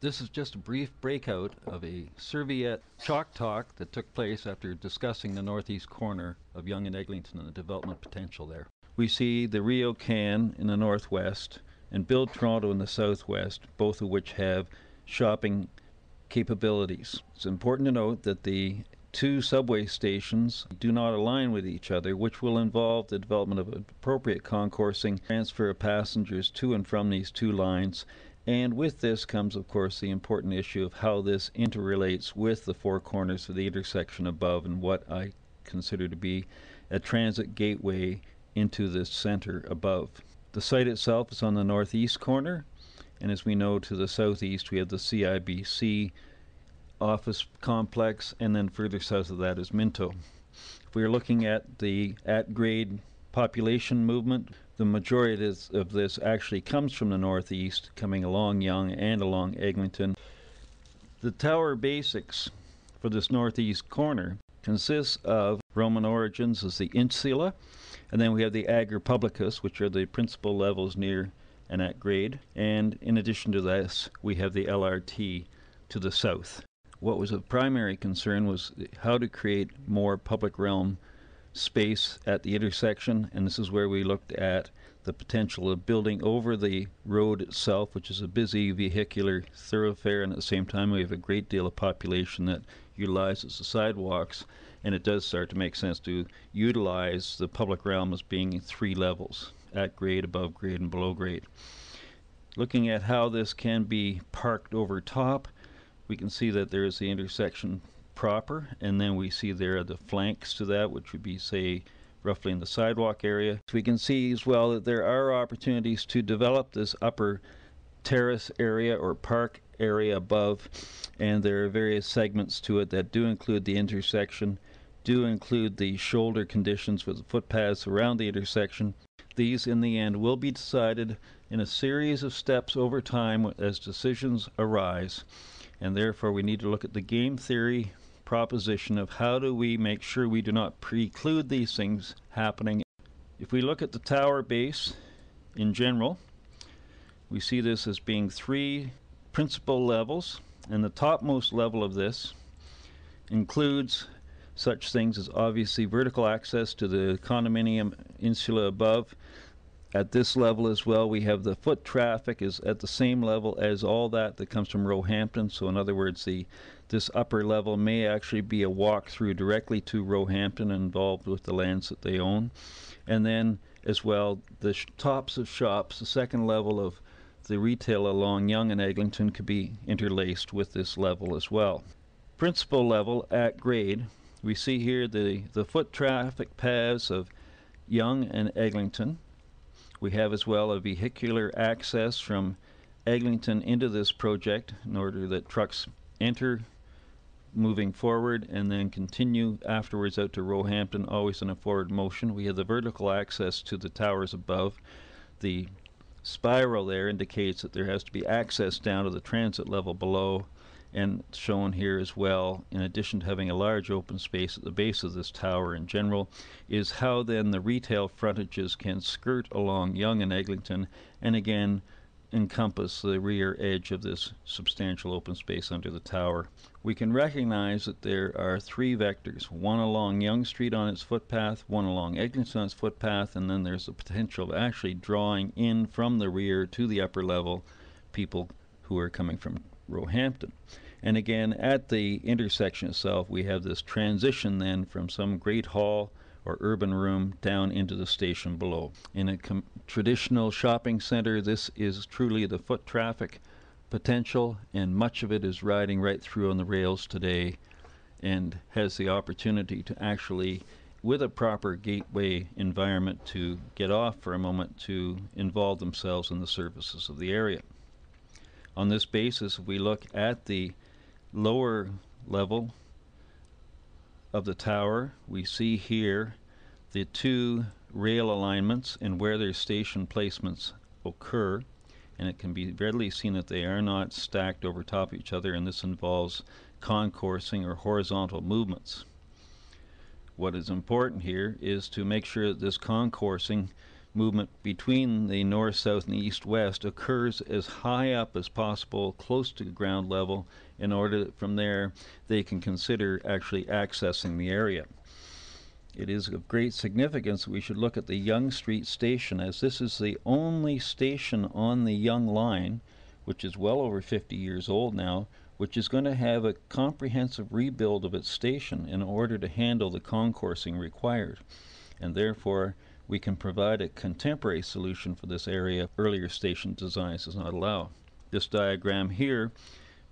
This is just a brief breakout of a serviette chalk talk that took place after discussing the northeast corner of Yonge and Eglinton and the development potential there. We see the RioCan in the northwest and Build Toronto in the southwest, both of which have shopping capabilities. It's important to note that the two subway stations do not align with each other, which will involve the development of appropriate concourse,ing transfer of passengers to and from these two lines. And with this comes, of course, the important issue of how this interrelates with the four corners of the intersection above and what I consider to be a transit gateway into the center above. The site itself is on the northeast corner, and as we know, to the southeast we have the CIBC office complex, and then further south of that is Minto. If we are looking at the at-grade population movement, the majority of this actually comes from the northeast, coming along Yonge and along Eglinton. The tower basics for this northeast corner consists of Roman origins as the insula, and then we have the Agri Publicus, which are the principal levels near and at grade, and in addition to this we have the LRT to the south. What was of primary concern was how to create more public realm space at the intersection, and this is where we looked at the potential of building over the road itself, which is a busy vehicular thoroughfare, and at the same time we have a great deal of population that utilizes the sidewalks, and it does start to make sense to utilize the public realm as being three levels: at grade, above grade, and below grade. Looking at how this can be parked over top, we can see that there is the intersection proper, and then we see there are the flanks to that, which would be, say, roughly in the sidewalk area. So we can see as well that there are opportunities to develop this upper terrace area or park area above, and there are various segments to it that do include the intersection, do include the shoulder conditions with the footpaths around the intersection. These in the end will be decided in a series of steps over time as decisions arise, and therefore we need to look at the game theory proposition of how do we make sure we do not preclude these things happening. If we look at the tower base in general, we see this as being three principal levels, and the topmost level of this includes such things as obviously vertical access to the condominium insula above. At this level as well, we have the foot traffic is at the same level as all that comes from Roehampton. So in other words, this upper level may actually be a walk through directly to Roehampton, involved with the lands that they own. And then as well, the tops of shops, the second level of the retail along Yonge and Eglinton, could be interlaced with this level as well. Principal level at grade, we see here the foot traffic paths of Yonge and Eglinton. We have as well a vehicular access from Eglinton into this project in order that trucks enter moving forward and then continue afterwards out to Roehampton, always in a forward motion. We have the vertical access to the towers above. The spiral there indicates that there has to be access down to the transit level below, and shown here as well, in addition to having a large open space at the base of this tower in general, is how then the retail frontages can skirt along Yonge and Eglinton and again encompass the rear edge of this substantial open space under the tower. We can recognize that there are three vectors, one along Yonge Street on its footpath, one along Eglinton on its footpath, and then there's the potential of actually drawing in from the rear to the upper level people who are coming from Roehampton. And again, at the intersection itself, we have this transition then from some great hall or urban room down into the station below. In a traditional shopping center, this is truly the foot traffic potential, and much of it is riding right through on the rails today and has the opportunity to actually, with a proper gateway environment, to get off for a moment to involve themselves in the services of the area. On this basis, if we look at the lower level of the tower, we see here the two rail alignments and where their station placements occur, and it can be readily seen that they are not stacked over top of each other, and this involves concoursing or horizontal movements. What is important here is to make sure that this concoursing movement between the north, south, and east, west occurs as high up as possible, close to ground level, in order that from there they can consider actually accessing the area. It is of great significance that we should look at the Yonge Street station, as this is the only station on the Yonge line, which is well over 50 years old now, which is going to have a comprehensive rebuild of its station in order to handle the concoursing required. And therefore, we can provide a contemporary solution for this area earlier station designs does not allow. This diagram here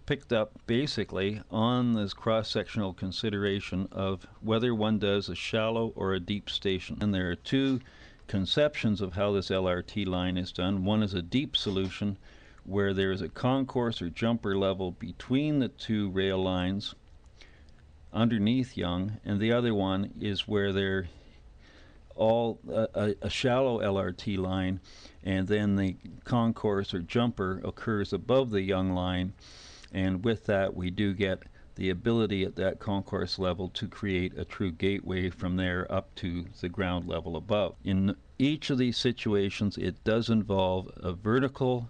picked up basically on this cross-sectional consideration of whether one does a shallow or a deep station. And there are two conceptions of how this LRT line is done. One is a deep solution where there is a concourse or jumper level between the two rail lines underneath Yonge, and the other one is where they're all a shallow LRT line, and then the concourse or jumper occurs above the Yonge line, and with that we do get the ability at that concourse level to create a true gateway from there up to the ground level above. In each of these situations, it does involve a vertical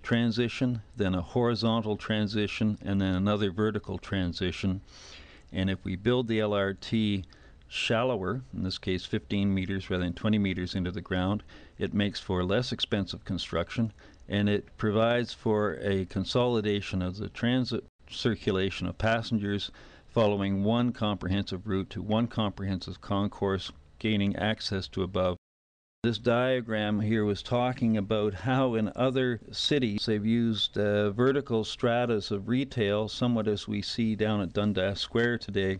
transition, then a horizontal transition, and then another vertical transition. And if we build the LRT shallower, in this case 15 meters rather than 20 meters into the ground, it makes for less expensive construction, and it provides for a consolidation of the transit circulation of passengers following one comprehensive route to one comprehensive concourse, gaining access to above. This diagram here was talking about how in other cities they've used vertical stratas of retail, somewhat as we see down at Dundas Square today.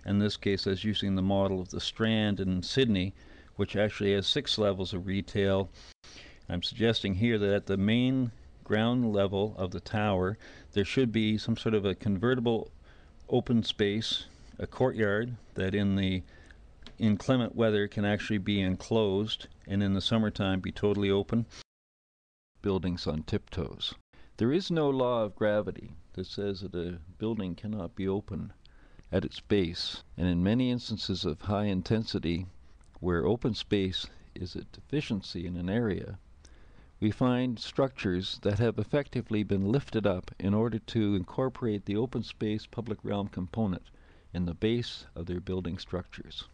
In this case, I was using the model of the Strand in Sydney, which actually has 6 levels of retail. I'm suggesting here that at the main ground level of the tower, there should be some sort of a convertible open space, a courtyard that in the inclement weather can actually be enclosed, and in the summertime be totally open. Buildings on tiptoes. There is no law of gravity that says that a building cannot be open at its base, and in many instances of high intensity where open space is a deficiency in an area, we find structures that have effectively been lifted up in order to incorporate the open space public realm component in the base of their building structures.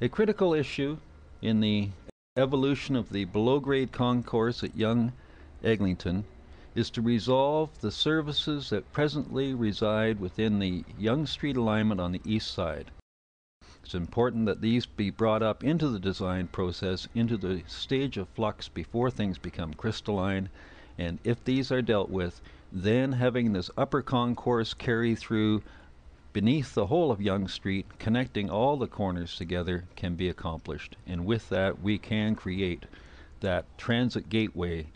A critical issue in the evolution of the below-grade concourse at Yonge Eglinton is to resolve the services that presently reside within the Yonge Street alignment on the east side. It's important that these be brought up into the design process, into the stage of flux before things become crystalline, and if these are dealt with, then having this upper concourse carry through beneath the whole of Yonge Street, connecting all the corners together, can be accomplished. And with that, we can create that transit gateway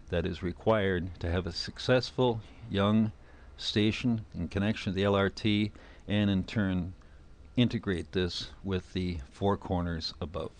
that is required to have a successful Yonge station in connection to the LRT, and in turn integrate this with the 4 corners above.